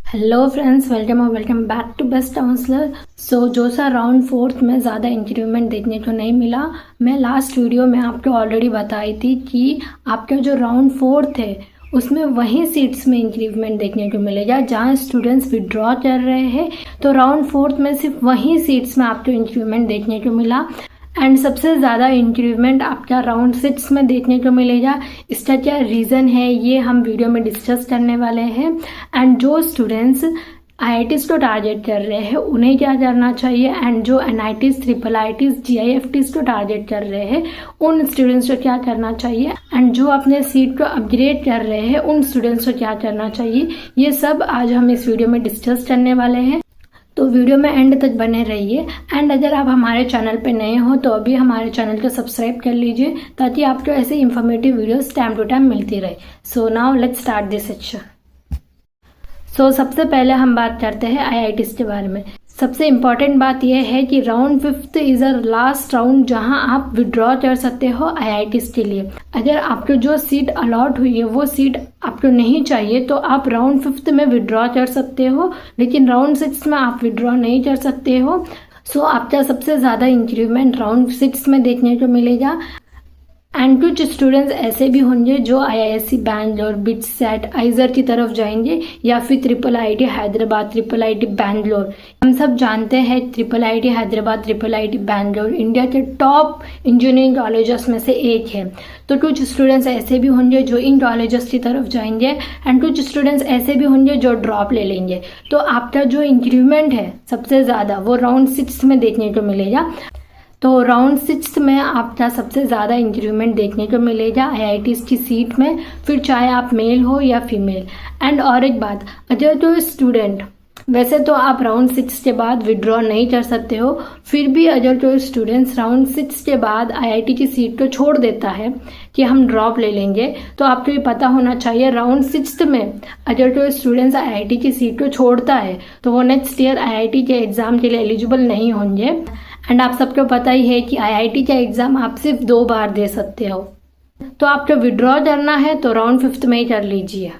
Hello friends, welcome back to best counsellor. JoSAA round fourth में ज़्यादा increment देखने को नहीं मिला। मैं लास्ट वीडियो में आपको ऑलरेडी बताई थी कि आपका जो राउंड फोर्थ है उसमें वही सीट्स में इंक्रीमेंट देखने को मिलेगा जहाँ स्टूडेंट्स विड्रॉ कर रहे हैं। तो राउंड फोर्थ में सिर्फ वही सीट्स में आपको इंक्रीमेंट देखने को मिला एंड सबसे ज़्यादा इंक्रीमेंट आपका राउंड 6 में देखने को मिलेगा। इसका क्या रीज़न है ये हम वीडियो में डिस्कस करने वाले हैं। एंड जो स्टूडेंट्स IITs को टारगेट कर रहे हैं उन्हें क्या करना चाहिए, एंड जो NITs, IIITs, GIFTs को टारगेट कर रहे हैं उन स्टूडेंट्स को क्या करना चाहिए, एंड जो अपने सीट को अपग्रेड कर रहे हैं उन स्टूडेंट्स को क्या करना चाहिए, ये सब आज हम इस वीडियो में डिस्कस करने वाले हैं। तो वीडियो में एंड तक बने रहिए। एंड अगर आप हमारे चैनल पे नए हो तो अभी हमारे चैनल को सब्सक्राइब कर लीजिए ताकि आपको ऐसे informative videos time to time मिलती रहे। So now let's start this section. सबसे पहले हम बात करते हैं IITs के बारे में। सबसे इम्पॉर्टेंट बात यह है कि round 5th is a last round जहां आप विड्रॉ कर सकते हो IITs के लिए। अगर आपको जो सीट अलॉट हुई है वो सीट आपको नहीं चाहिए तो आप राउंड 5th में विड्रॉ कर सकते हो, लेकिन राउंड 6 में आप विड्रॉ नहीं कर सकते हो। आपका सबसे ज़्यादा इंक्रीमेंट राउंड 6 में देखने को मिलेगा। एंड कुछ स्टूडेंट्स ऐसे भी होंगे जो IISc बैंगलोर, बिटसेट, आइजर की तरफ जाएंगे या फिर IIIT हैदराबाद, IIIT बैंगलोर। हम सब जानते हैं IIIT Hyderabad, IIIT Bangalore India के टॉप इंजीनियरिंग कॉलेजेस में से एक है। तो कुछ स्टूडेंट्स ऐसे भी होंगे जो इन कॉलेजेस की तरफ जाएंगे एंड कुछ स्टूडेंट्स ऐसे भी होंगे जो ड्रॉप ले लेंगे। तो आपका जो इंक्रीमेंट है सबसे ज़्यादा वो राउंड 6 में देखने को मिलेगा। तो राउंड 6 में आपका सबसे ज़्यादा इंक्रीमेंट देखने को मिलेगा IITs की सीट में, फिर चाहे आप मेल हो या फीमेल। एंड और एक बात, अगर तो स्टूडेंट, वैसे तो आप राउंड 6 के बाद विड्रॉ नहीं कर सकते हो, फिर भी अगर तो स्टूडेंट्स राउंड 6 के बाद IIT की सीट को छोड़ देता है कि हम ड्रॉप ले लेंगे, तो आपको ये पता होना चाहिए राउंड 6 में अगर तो स्टूडेंट्स IIT की सीट को छोड़ता है तो वो नेक्स्ट ईयर IIT के एग्ज़ाम के लिए एलिजिबल नहीं होंगे। एंड आप सबको पता ही है कि IIT का एग्ज़ाम आप सिर्फ 2 बार दे सकते हो। तो आपको विड्रॉ करना है तो राउंड 5th में ही कर लीजिए।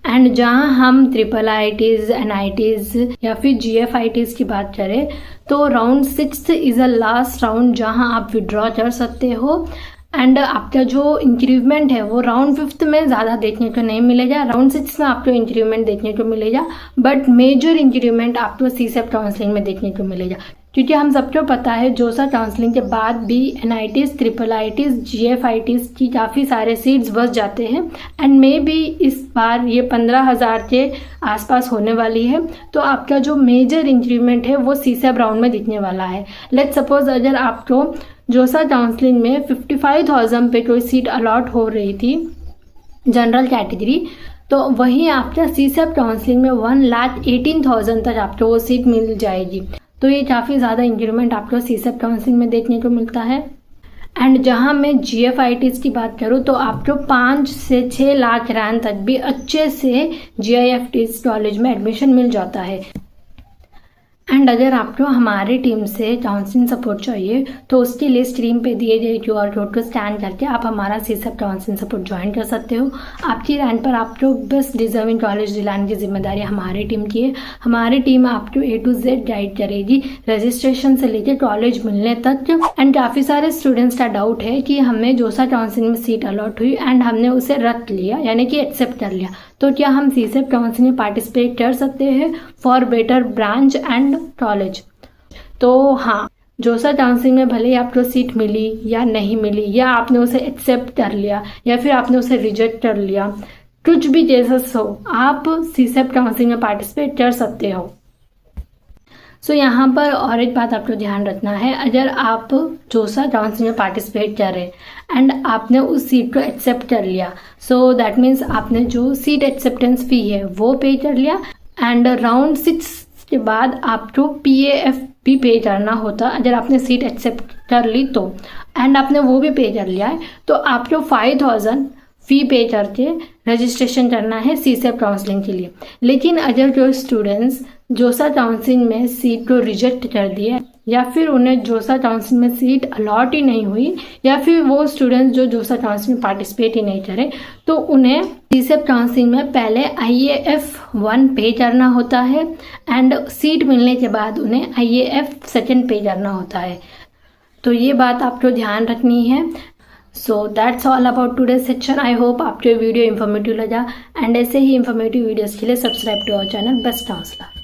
एंड जहाँ हम IIITs, NITs या फिर GFITs की बात करें तो round 6 is a last round जहाँ आप विड्रॉ कर सकते हो। एंड आपका जो इंक्रीमेंट है वो राउंड 5th में ज़्यादा देखने को नहीं मिलेगा, राउंड 6 में आपको इंक्रीमेंट देखने को मिलेगा, बट मेजर इंक्रीमेंट आपको CSET काउंसलिंग में देखने को मिलेगा। क्योंकि हम सबको पता है जोसा काउंसलिंग के बाद भी NITs, IIITs, GFITs की काफ़ी सारे सीट्स बच जाते हैं एंड मे बी इस बार ये 15,000 के आसपास होने वाली है। तो आपका जो मेजर इंक्रीमेंट है वो CSET राउंड में दिखने वाला है। लेट्स सपोज अगर आपको जोसा काउंसलिंग में 55,000 पे कोई सीट अलॉट हो रही थी जनरल कैटेगरी, तो वहीं आपका CSET काउंसलिंग में 1,18,000 तक आपको वो सीट मिल जाएगी। तो ये काफ़ी ज़्यादा इंक्रीमेंट आपको CSET काउंसलिंग में देखने को मिलता है। एंड जहाँ मैं GFITs की बात करूँ तो आपको 5 से 6 लाख रैंक तक भी अच्छे से GIFTs कॉलेज में एडमिशन मिल जाता है। एंड अगर आपको हमारी टीम से काउंसलिंग सपोर्ट चाहिए तो उसके लिए स्क्रीन पे दिए गए QR कोड को स्कैन करके आप हमारा CSET काउंसलिंग सपोर्ट ज्वाइन कर सकते हो। आपकी रैंक पर आपको बेस्ट डिजर्विंग कॉलेज दिलाने की जिम्मेदारी हमारी टीम की है। हमारी टीम आपको A to Z गाइड करेगी रजिस्ट्रेशन से लेकर कॉलेज मिलने तक। एंड काफ़ी सारे स्टूडेंट्स का डाउट है कि हमें जोसा काउंसलिंग में सीट अलॉट हुई एंड हमने उसे रद्द लिया यानी कि एक्सेप्ट कर लिया, तो क्या हम CSET काउंसलिंग में पार्टिसिपेट कर सकते हैं for better branch and college? तो हाँ, जोसा काउंसलिंग में भले ही आपको सीट मिली या नहीं मिली, या आपने उसे एक्सेप्ट कर लिया या फिर आपने उसे रिजेक्ट कर लिया, कुछ भी केसेस हो, आप CSET काउंसलिंग में पार्टिसिपेट कर सकते हो। यहाँ पर और एक बात आपको ध्यान रखना है, अगर आप जोसा काउंसलिंग में पार्टिसिपेट कर रहे हैं एंड आपने उस सीट को एक्सेप्ट कर लिया, सो दैट मीन्स आपने जो सीट एक्सेप्टेंस फी है वो पे कर लिया एंड राउंड 6 के बाद आपको PAF भी पे करना होता अगर आपने सीट एक्सेप्ट कर ली तो, एंड आपने वो भी पे कर लिया है तो आपको फ़ी पे करके रजिस्ट्रेशन करना है सीसेप काउंसलिंग के लिए। लेकिन अगर जो स्टूडेंट्स जोसा काउंसलिंग में सीट को रिजेक्ट कर दिए या फिर उन्हें जोसा काउंसलिंग में सीट अलॉट ही नहीं हुई या फिर वो स्टूडेंट्स जो जोसा काउंसलिंग में पार्टिसिपेट ही नहीं करे, तो उन्हें सीसेप काउंसलिंग में पहले IAF 1 पे करना होता है एंड सीट मिलने के बाद उन्हें IAF 2 पे करना होता है। तो ये बात आपको ध्यान रखनी है। So that's all about today section. I hope आपको वीडियो इन्फॉर्मेटिव लगा एंड ऐसे ही इन्फॉर्मेटिव वीडियोस के लिए subscribe to our channel best counsellor.